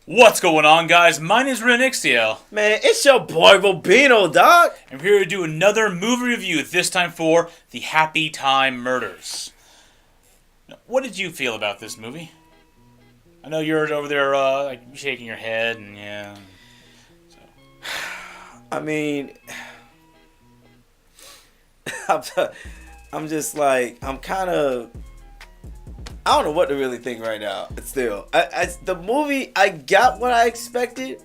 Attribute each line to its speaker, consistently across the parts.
Speaker 1: What's going on, guys? My name is Rionyxiel,
Speaker 2: Man, it's your boy Robino, dog.
Speaker 1: and we're here to do another movie review, this time for The Happy Time Murders. Now, what did you feel about this movie? I know you're over there shaking your head, and yeah. So.
Speaker 2: I mean, I'm just like, I'm kind of, I don't know what to really think right now. Still, the movie, I got what I expected,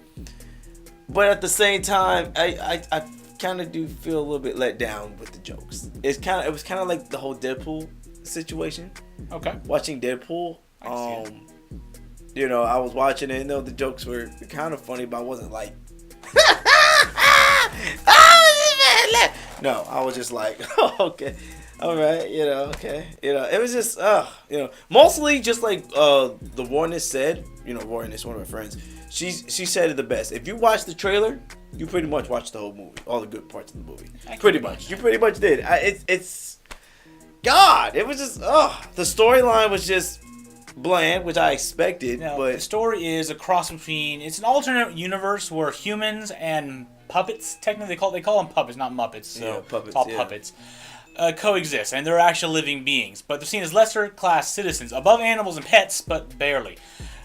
Speaker 2: but at the same time, I kind of do feel a little bit let down with the jokes. It was kind of like the whole Deadpool situation.
Speaker 1: Okay.
Speaker 2: Watching Deadpool,
Speaker 1: I can see it.
Speaker 2: I was watching it, and the jokes were kind of funny, but I wasn't like, no, I was just like, oh, okay. All right, okay. It was just, mostly just like the Warness said, Warness, one of my friends, she said it the best. If you watch the trailer, you pretty much watched the whole movie, all the good parts of the movie. Pretty much. You pretty much did. It was just, the storyline was just bland, which I expected.
Speaker 1: Now,
Speaker 2: but
Speaker 1: the story is a cross between, it's an alternate universe where humans and puppets, technically they call them puppets, not Muppets, so
Speaker 2: Yeah, puppets,
Speaker 1: it's all
Speaker 2: yeah.
Speaker 1: puppets. Coexist, and they're actual living beings, but they're seen as lesser class citizens, above animals and pets, but barely.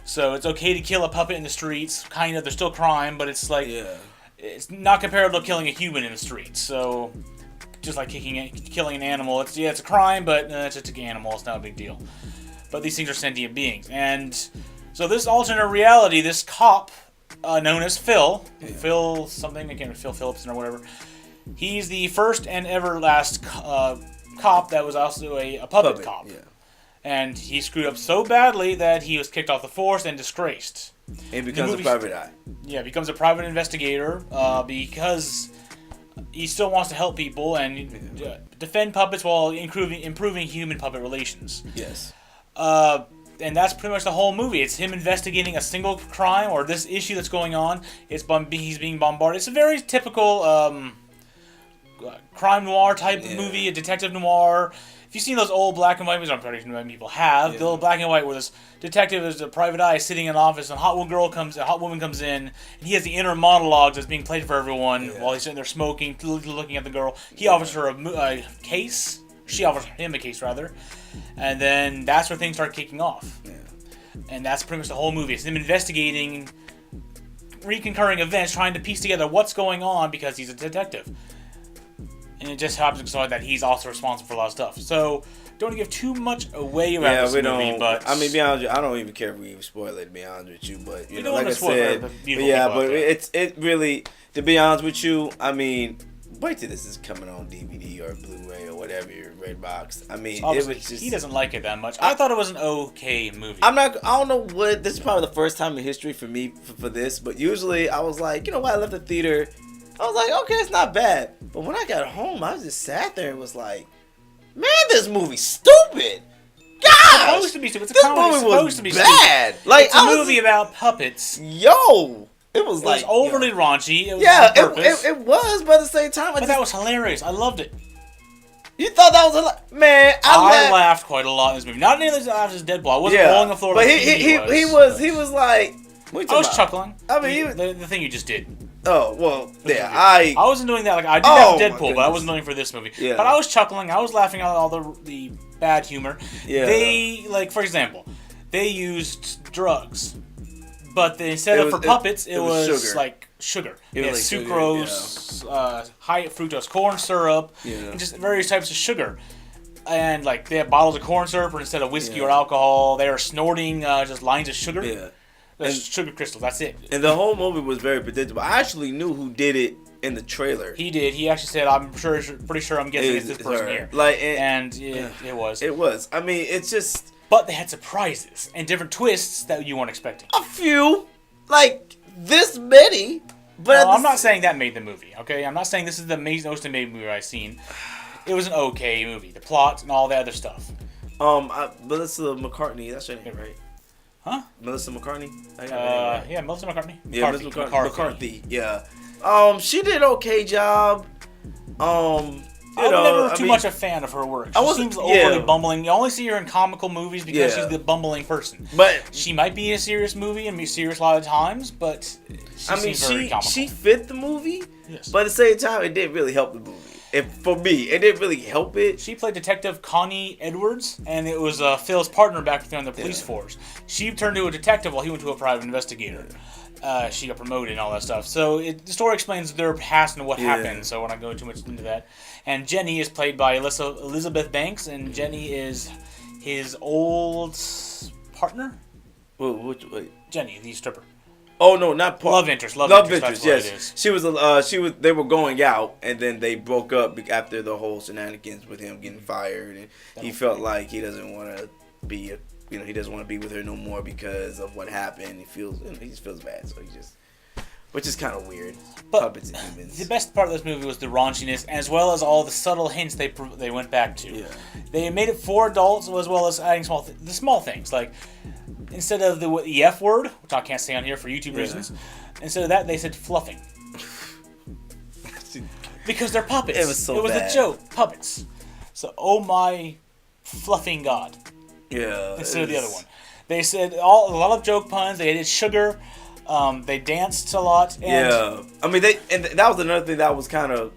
Speaker 1: So it's okay to kill a puppet in the streets, kind of. There's still crime, but it's like it's not comparable to killing a human in the streets. So just like killing an animal, it's a crime, but it's just an animal. It's not a big deal. But these things are sentient beings, and so this alternate reality, this cop known as Phil something, I can't remember, Phil Phillipson or whatever. He's the first and ever last cop that was also a puppet cop.
Speaker 2: Yeah.
Speaker 1: And he screwed up so badly that he was kicked off the force and disgraced.
Speaker 2: And becomes a private eye.
Speaker 1: Yeah, becomes a private investigator because he still wants to help people and defend puppets while improving human puppet relations.
Speaker 2: Yes.
Speaker 1: And that's pretty much the whole movie. It's him investigating a single crime or this issue that's going on. He's being bombarded. It's a very typical crime noir type movie, a detective noir. If you've seen those old black and white movies, I'm pretty sure many people have. The old black and white where this detective is a private eye sitting in an office, and a hot woman comes in, and he has the inner monologues that's being played for everyone while he's sitting there smoking, looking at the girl. He offers her a case. She offers him a case, rather. And then that's where things start kicking off. Yeah. And that's pretty much the whole movie. It's him investigating recurring events, trying to piece together what's going on because he's a detective. And it just happens so that he's also responsible for a lot of stuff. So, don't want to give too much away about this movie, but...
Speaker 2: I mean, be honest with you, I don't even care if we even spoil it, to be honest with you, but,
Speaker 1: we
Speaker 2: like I said... But it really... To be honest with you, I mean, wait till this is coming on DVD or Blu-ray or whatever, your Redbox. I mean, it was just...
Speaker 1: He doesn't like it that much. I thought it was an okay movie.
Speaker 2: I don't know what... This is probably the first time in history for me for this, but usually I was like, you know what, I left the theater... I was like, okay, it's not bad. But when I got home, I just sat there and was like, man, this movie's stupid. Gosh!
Speaker 1: It's supposed to be stupid. It's a comedy. It's supposed to be
Speaker 2: bad.
Speaker 1: Stupid. Like, it's a movie about puppets.
Speaker 2: Yo! It was like...
Speaker 1: It was overly raunchy. It was
Speaker 2: it was, but at the same time...
Speaker 1: That was hilarious. I loved it.
Speaker 2: You thought that was hilarious? Man,
Speaker 1: I laughed quite a lot in this movie. Not nearly as laughed as Deadpool. I wasn't rolling the floor
Speaker 2: but
Speaker 1: like
Speaker 2: he was like...
Speaker 1: I was chuckling.
Speaker 2: I mean,
Speaker 1: the thing you just did.
Speaker 2: Oh, well,
Speaker 1: I wasn't doing that. Like, I did that with Deadpool, but I wasn't doing it for this movie.
Speaker 2: Yeah.
Speaker 1: But I was chuckling. I was laughing at all the bad humor.
Speaker 2: Yeah.
Speaker 1: They, like, for example, they used drugs. But instead of puppets, it was
Speaker 2: sugar.
Speaker 1: like sugar.
Speaker 2: It was like
Speaker 1: sucrose, high fructose corn syrup, and just various types of sugar. And, like, they have bottles of corn syrup, or instead of whiskey or alcohol, they are snorting just lines of sugar.
Speaker 2: Yeah.
Speaker 1: Sugar crystals, that's it.
Speaker 2: And the whole movie was very predictable. I actually knew who did it in the trailer.
Speaker 1: He did. He actually said, pretty sure I'm guessing it's this person here. It was.
Speaker 2: It was. I mean, it's just...
Speaker 1: But they had surprises and different twists that you weren't expecting.
Speaker 2: A few. Like, this many. But
Speaker 1: I'm not saying that made the movie, okay? I'm not saying this is the most amazing movie I've seen. It was an okay movie. The plot and all that other stuff.
Speaker 2: Melissa McCartney, that's her name, right?
Speaker 1: Huh?
Speaker 2: Melissa McCartney?
Speaker 1: Yeah, Melissa McCartney.
Speaker 2: Yeah, McCarthy. Yeah. She did an okay job. You
Speaker 1: I'm
Speaker 2: know,
Speaker 1: never too much a fan of her work. She
Speaker 2: wasn't-
Speaker 1: seems overly
Speaker 2: yeah.
Speaker 1: bumbling. You only see her in comical movies because
Speaker 2: Yeah.
Speaker 1: she's the bumbling person.
Speaker 2: But
Speaker 1: She might be in a serious movie and be serious a lot of times, but she seems very comical.
Speaker 2: she fit the movie,
Speaker 1: Yes.
Speaker 2: but at the same time, it didn't really help the movie. For me, it didn't really help it.
Speaker 1: She played Detective Connie Edwards, and it was Phil's partner back there on the police force. She turned to a detective while he went to a private investigator. She got promoted and all that stuff. So the story explains their past and what happened, so I won't go too much into that. And Jenny is played by Elizabeth Banks, and Jenny is his old partner?
Speaker 2: Wait.
Speaker 1: Jenny, the stripper.
Speaker 2: Oh no, not part.
Speaker 1: Love interest. Love
Speaker 2: interest.
Speaker 1: That's what it
Speaker 2: Yes,
Speaker 1: is.
Speaker 2: she was. They were going out, and then they broke up after the whole shenanigans with him getting fired, and he felt like he doesn't want to be. He doesn't want to be with her no more because of what happened. He just feels bad, so which is kind of weird.
Speaker 1: But
Speaker 2: Puppets and humans.
Speaker 1: the best part of this movie was the raunchiness, as well as all the subtle hints they went back to.
Speaker 2: Yeah.
Speaker 1: They made it for adults, as well as adding the small things, like instead of the F word, which I can't say on here for YouTube reasons, instead of that they said fluffing. Because they're puppets.
Speaker 2: It was so bad.
Speaker 1: a joke, puppets. So, oh my fluffing god.
Speaker 2: Yeah.
Speaker 1: Instead of the other one. They said a lot of joke puns. They did sugar. They danced a lot. And
Speaker 2: Yeah. I mean, that was another thing that was kind of.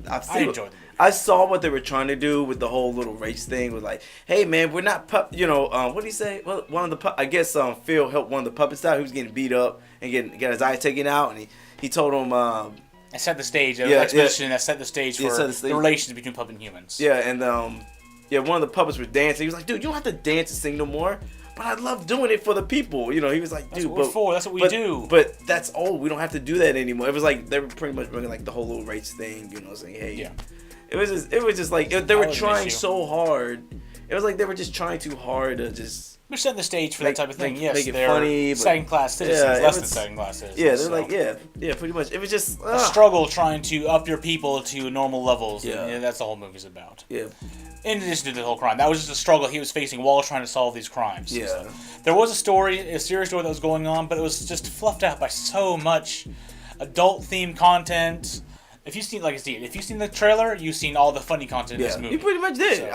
Speaker 1: I enjoyed the movie.
Speaker 2: I saw what they were trying to do with the whole little race thing. Was like, hey man, we're not what did he say? Well, one of the I guess Phil helped one of the puppets out. He was getting beat up and got his eye taken out, and he told him.
Speaker 1: I set the stage.
Speaker 2: Yeah,
Speaker 1: Expedition that set the stage for
Speaker 2: set the stage.
Speaker 1: the relations between puppet and humans.
Speaker 2: Yeah, and one of the puppets was dancing. He was like, dude, you don't have to dance and sing no more. But I love doing it for the people. He was like, dude,
Speaker 1: That's what we're for. That's what we do.
Speaker 2: But that's all. We don't have to do that anymore. It was like they were pretty much bringing like the whole little race thing. Saying, hey,
Speaker 1: Yeah.
Speaker 2: It was just like they
Speaker 1: That
Speaker 2: were
Speaker 1: was an
Speaker 2: trying
Speaker 1: issue.
Speaker 2: so hard. It was like they were just trying too hard to just.
Speaker 1: We're setting the stage for that type of thing. Yes,
Speaker 2: make it
Speaker 1: they're
Speaker 2: funny, but-
Speaker 1: second-class citizens,
Speaker 2: Yeah, it
Speaker 1: less than
Speaker 2: was-
Speaker 1: second-class citizens.
Speaker 2: Yeah, they're
Speaker 1: so.
Speaker 2: like yeah, pretty much. It was just
Speaker 1: A struggle trying to up your people to normal levels.
Speaker 2: Yeah.
Speaker 1: And that's the whole movie's about.
Speaker 2: yeah,
Speaker 1: In addition to the whole crime, that was just a struggle he was facing while trying to solve these crimes.
Speaker 2: Yeah.
Speaker 1: So, there was a serious story that was going on, but it was just fluffed out by so much adult-themed content. If you've seen the trailer, you've seen all the funny content in this movie.
Speaker 2: you pretty much did.
Speaker 1: So-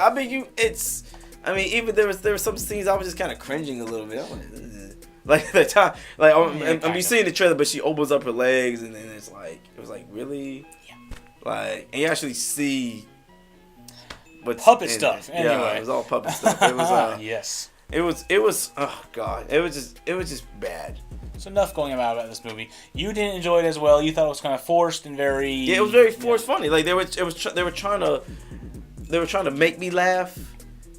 Speaker 2: I mean, even there were some scenes I was just kind of cringing a little bit. I'm like the time, like I'm seeing the trailer, but she opens up her legs, and then it was like really, and you actually see what's
Speaker 1: Puppet
Speaker 2: in
Speaker 1: stuff,
Speaker 2: it.
Speaker 1: anyway.
Speaker 2: Yeah, it was all puppet stuff. It was
Speaker 1: yes.
Speaker 2: it was oh god, it was just bad.
Speaker 1: So enough going about this movie. You didn't enjoy it as well. You thought it was kind of forced and very.
Speaker 2: Yeah, it was very forced funny. Like they were trying to make me laugh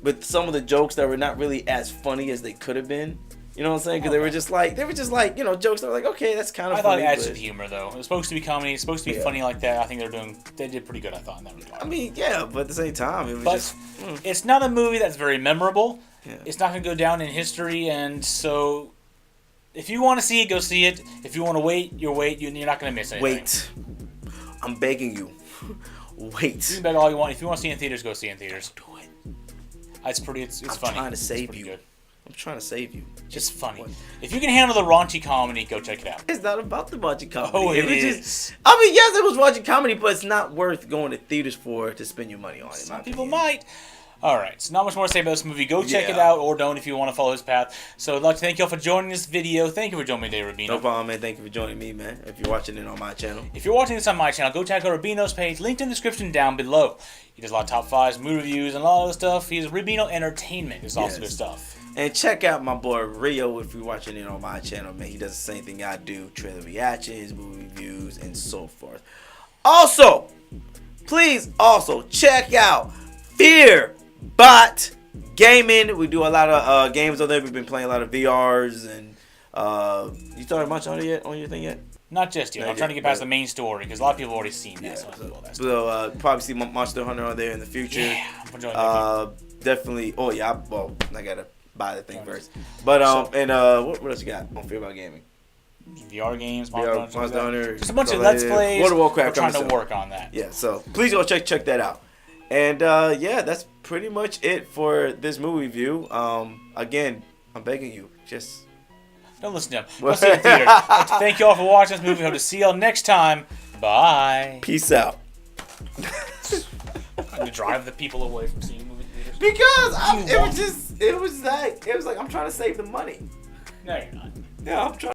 Speaker 2: with some of the jokes that were not really as funny as they could have been. You know what I'm saying? Because they were just like jokes that were like, okay, that's kind of
Speaker 1: I thought
Speaker 2: funny.
Speaker 1: it adds to
Speaker 2: but-
Speaker 1: the humor though. It was supposed to be comedy. It's supposed to be funny like that. I think they did pretty good. I thought in that regard.
Speaker 2: I mean, yeah, but at the same time, it was
Speaker 1: But
Speaker 2: just.
Speaker 1: it's not a movie that's very memorable.
Speaker 2: Yeah.
Speaker 1: It's not going to go down in history, and so if you want to see it, go see it. If you want to wait, you're not going to miss anything.
Speaker 2: Wait. I'm begging you.
Speaker 1: You
Speaker 2: Wait.
Speaker 1: can bet all you want. If you want to see it in theaters, go see it in theaters.
Speaker 2: Do it.
Speaker 1: It's funny.
Speaker 2: I'm trying to
Speaker 1: It's
Speaker 2: save
Speaker 1: pretty
Speaker 2: you.
Speaker 1: good.
Speaker 2: I'm trying to save you.
Speaker 1: Just funny.
Speaker 2: What?
Speaker 1: If you can handle the raunchy comedy, go check it out.
Speaker 2: It's not about the raunchy comedy.
Speaker 1: Oh, it
Speaker 2: was
Speaker 1: is.
Speaker 2: Just, I mean, yes, it was raunchy comedy, but it's not worth going to theaters to spend your money on it.
Speaker 1: Some people might. All right, so not much more to say about this movie. Go check it
Speaker 2: Yeah.
Speaker 1: out, or don't if you want to follow his path. So I'd like to thank you all for joining this video. Thank you for joining me today, Robino.
Speaker 2: No problem, man. Thank you for joining me, man. If you're watching it on my channel.
Speaker 1: If you're watching this on my channel, go check out Robino's page, linked in the description down below. He does a lot of top fives, movie reviews, and a lot of other stuff. He's Robino Entertainment. It's also
Speaker 2: Yes.
Speaker 1: good stuff.
Speaker 2: And check out my boy Rio if you're watching it on my channel, man. He does the same thing I do. Trailer reactions, movie reviews, and so forth. Also, please also check out Fearbot Gaming. We do a lot of games on there. We've been playing a lot of VRs and you started much on it yet? On your thing yet?
Speaker 1: Not just yet.
Speaker 2: Not
Speaker 1: I'm trying to
Speaker 2: yet,
Speaker 1: get past
Speaker 2: but-
Speaker 1: the main story because a lot of people have already seen that.
Speaker 2: Yeah.
Speaker 1: So I do all that stuff.
Speaker 2: So probably see Monster Hunter on there in the future.
Speaker 1: Yeah, I'm enjoying that.
Speaker 2: Definitely. Oh yeah. I gotta buy the thing first. But what else you got on Fearbot Gaming?
Speaker 1: VR games,
Speaker 2: Monster Hunter,
Speaker 1: just a bunch of
Speaker 2: Call
Speaker 1: Let's
Speaker 2: of
Speaker 1: Plays.
Speaker 2: World of Warcraft
Speaker 1: We're trying to
Speaker 2: coming soon.
Speaker 1: work on that.
Speaker 2: Yeah, so please go check that out. And yeah, that's pretty much it for this movie review. Again, I'm begging you, just
Speaker 1: Don't listen to him. Go see it in theater. I'd like to thank you all for watching this movie. Hope to see y'all next time. Bye.
Speaker 2: peace out.
Speaker 1: to drive the people away from seeing movie theaters.
Speaker 2: Because
Speaker 1: You
Speaker 2: it was like I'm trying to save the money.
Speaker 1: No, you're not.
Speaker 2: Yeah, I'm trying.